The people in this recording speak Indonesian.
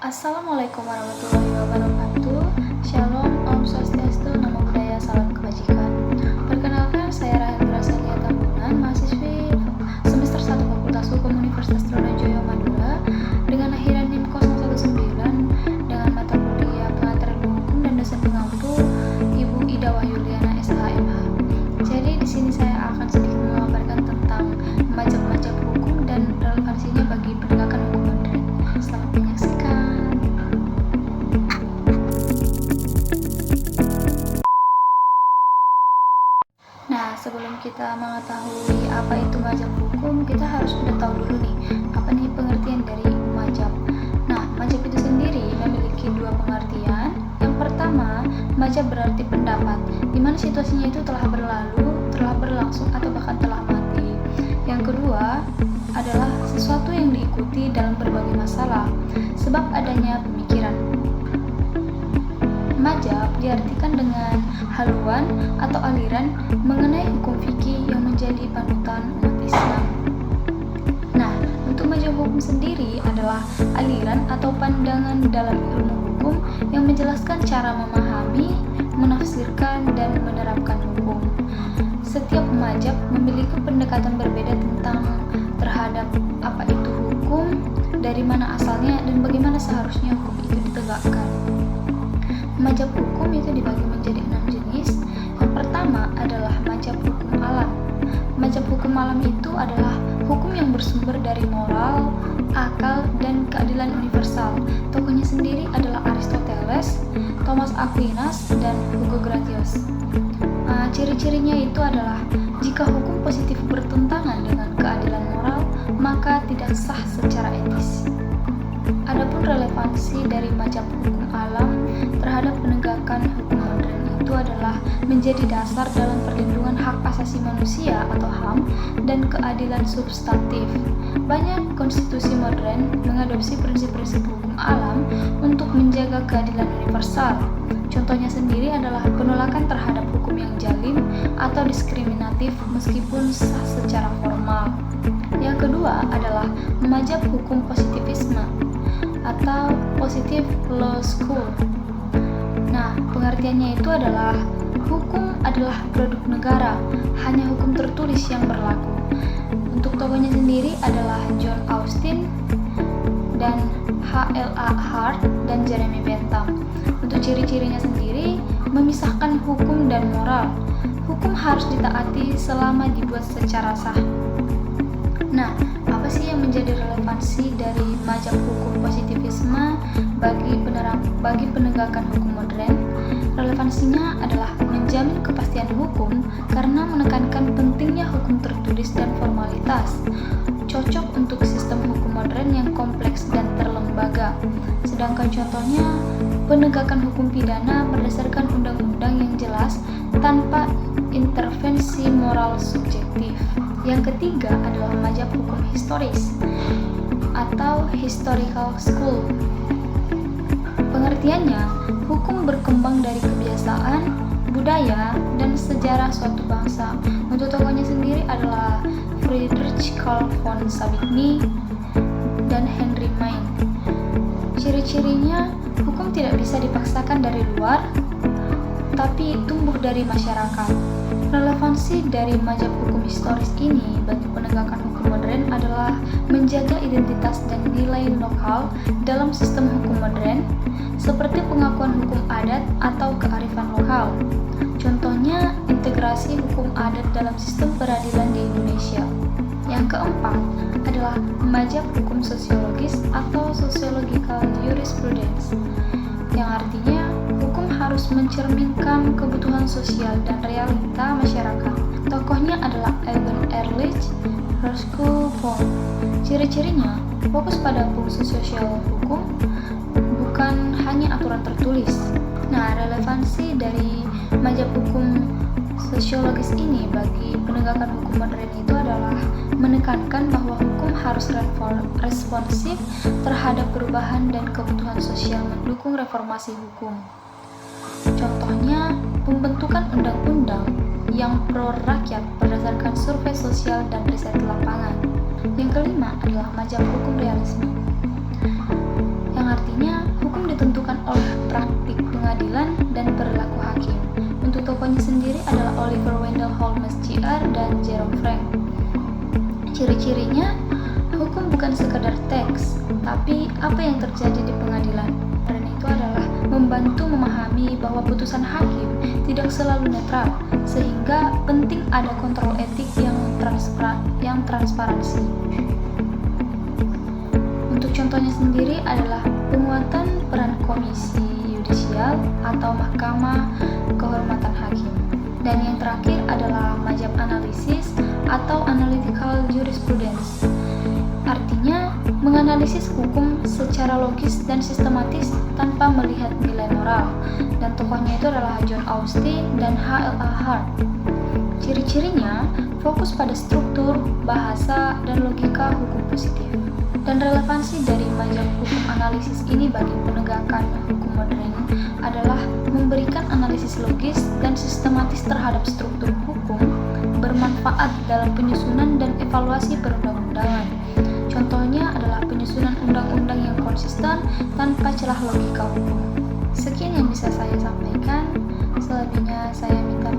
Assalamualaikum warahmatullahi wabarakatuh. Shalom, Om Swastiastu, Namo Buddhaya, Salam Kebajikan. Perkenalkan, saya Rahel Gracelia Tambunan, mahasiswi semester 1 Fakultas Hukum Universitas Trunojoyo Madura dengan akhiran NIM 019 dengan mata kuliah Pengantar Ilmu Hukum dan dosen pengampu Ibu Ida Wahyuliana SHMH. Jadi di sini saya akan sedikit memaparkan tentang mazhab-mazhab hukum dan relevansinya bagi penegakan hukum modern. Selamat menyaksikan. Nah, sebelum kita mengetahui apa itu mazhab hukum, kita harus udah tahu dulu nih, apa nih pengertian dari mazhab. Nah, mazhab itu sendiri memiliki dua pengertian. Yang pertama, mazhab berarti pendapat, di mana situasinya itu telah berlalu, telah berlangsung, atau bahkan telah mati. Yang kedua adalah sesuatu yang diikuti dalam berbagai masalah, sebab adanya pemikiran. Mazhab diartikan dengan haluan atau aliran mengenai hukum fikih yang menjadi panutan umat Islam. Nah, untuk mazhab hukum sendiri adalah aliran atau pandangan dalam ilmu hukum yang menjelaskan cara memahami, menafsirkan, dan menerapkan hukum. Setiap mazhab memiliki pendekatan berbeda tentang terhadap apa itu hukum, dari mana asalnya, dan bagaimana seharusnya hukum itu ditegakkan. Mazhab hukum itu dibagi menjadi 6 jenis. Yang pertama adalah mazhab hukum alam. Mazhab hukum alam itu adalah hukum yang bersumber dari moral, akal, dan keadilan universal. Tokohnya sendiri adalah Aristoteles, Thomas Aquinas, dan Hugo Gratius. Ciri-cirinya itu adalah jika hukum positif bertentangan dengan keadilan moral, maka tidak sah secara etis. Adapun relevansi dari mazhab hukum alam terhadap penegakan hukum modern itu adalah menjadi dasar dalam perlindungan hak asasi manusia atau HAM dan keadilan substantif. Banyak konstitusi modern mengadopsi prinsip-prinsip hukum alam untuk menjaga keadilan universal. Contohnya sendiri adalah penolakan terhadap hukum yang zalim atau diskriminatif meskipun sah secara formal. Yang kedua adalah mazhab hukum positivisme atau Positive Law School. Nah, pengertiannya itu adalah hukum adalah produk negara, hanya hukum tertulis yang berlaku. Untuk tokohnya sendiri adalah John Austin dan H.L.A. Hart dan Jeremy Bentham. Untuk ciri-cirinya sendiri memisahkan hukum dan moral. Hukum harus ditaati selama dibuat secara sah. Nah, apa sih yang menjadi relevansi dari mazhab hukum positivisme bagi penegakan hukum modern? Relevansinya adalah menjamin kepastian hukum karena menekankan pentingnya hukum tertulis dan formalitas. Cocok untuk sistem hukum modern yang kompleks dan terlembaga. Sedangkan contohnya, penegakan hukum pidana berdasarkan undang-undang yang jelas tanpa intervensi moral subjektif. Yang ketiga adalah mazhab hukum historis atau historical school. Pengertiannya, hukum berkembang dari kebiasaan, budaya, dan sejarah suatu bangsa. Untuk tokohnya sendiri adalah Friedrich Karl von Savigny dan Henry Maine. Ciri-cirinya, hukum tidak bisa dipaksakan dari luar, tapi tumbuh dari masyarakat. Relevansi dari mazhab hukum historis ini bagi penegakan hukum modern adalah menjaga identitas dan nilai lokal dalam sistem hukum modern, seperti pengakuan hukum adat atau kearifan lokal. Contohnya, integrasi hukum adat dalam sistem peradilan di Indonesia. Yang keempat adalah mazhab hukum sosiologis atau sociological jurisprudence, yang artinya hukum harus mencerminkan kebutuhan sosial dan realita masyarakat. Tokohnya adalah Eugen Ehrlich, Roscoe Pound. Ciri-cirinya fokus pada fungsi sosial hukum, bukan hanya aturan tertulis. Nah, relevansi dari mazhab hukum sosiologis ini bagi penegakan hukum modern itu adalah menekankan bahwa hukum harus responsif terhadap perubahan dan kebutuhan sosial, mendukung reformasi hukum. Contohnya, pembentukan undang-undang yang pro rakyat berdasarkan survei sosial dan riset lapangan. Yang kelima adalah mazhab hukum realisme, yang artinya pengadilan dan perilaku hakim. Untuk tokohnya sendiri adalah Oliver Wendell Holmes Jr. dan Jerome Frank. Ciri-cirinya, hukum bukan sekadar teks, tapi apa yang terjadi di pengadilan. Dan itu adalah membantu memahami bahwa putusan hakim tidak selalu netral, sehingga penting ada kontrol etik yang transparansi. Untuk contohnya sendiri adalah penguatan peran komisi yudisial atau mahkamah kehormatan hakim. Dan yang terakhir adalah mazhab analisis atau analytical jurisprudence. Artinya, menganalisis hukum secara logis dan sistematis tanpa melihat nilai moral. Dan tokohnya itu adalah John Austin dan H.L.A. Hart. Ciri-cirinya fokus pada struktur, bahasa, dan logika hukum positif. Dan relevansi dari mazhab hukum analisis ini bagi penegakan hukum modern adalah memberikan analisis logis dan sistematis terhadap struktur hukum, bermanfaat dalam penyusunan dan evaluasi perundang-undangan. Contohnya adalah penyusunan undang-undang yang konsisten tanpa celah logika hukum. Sekian yang bisa saya sampaikan, selebihnya saya minta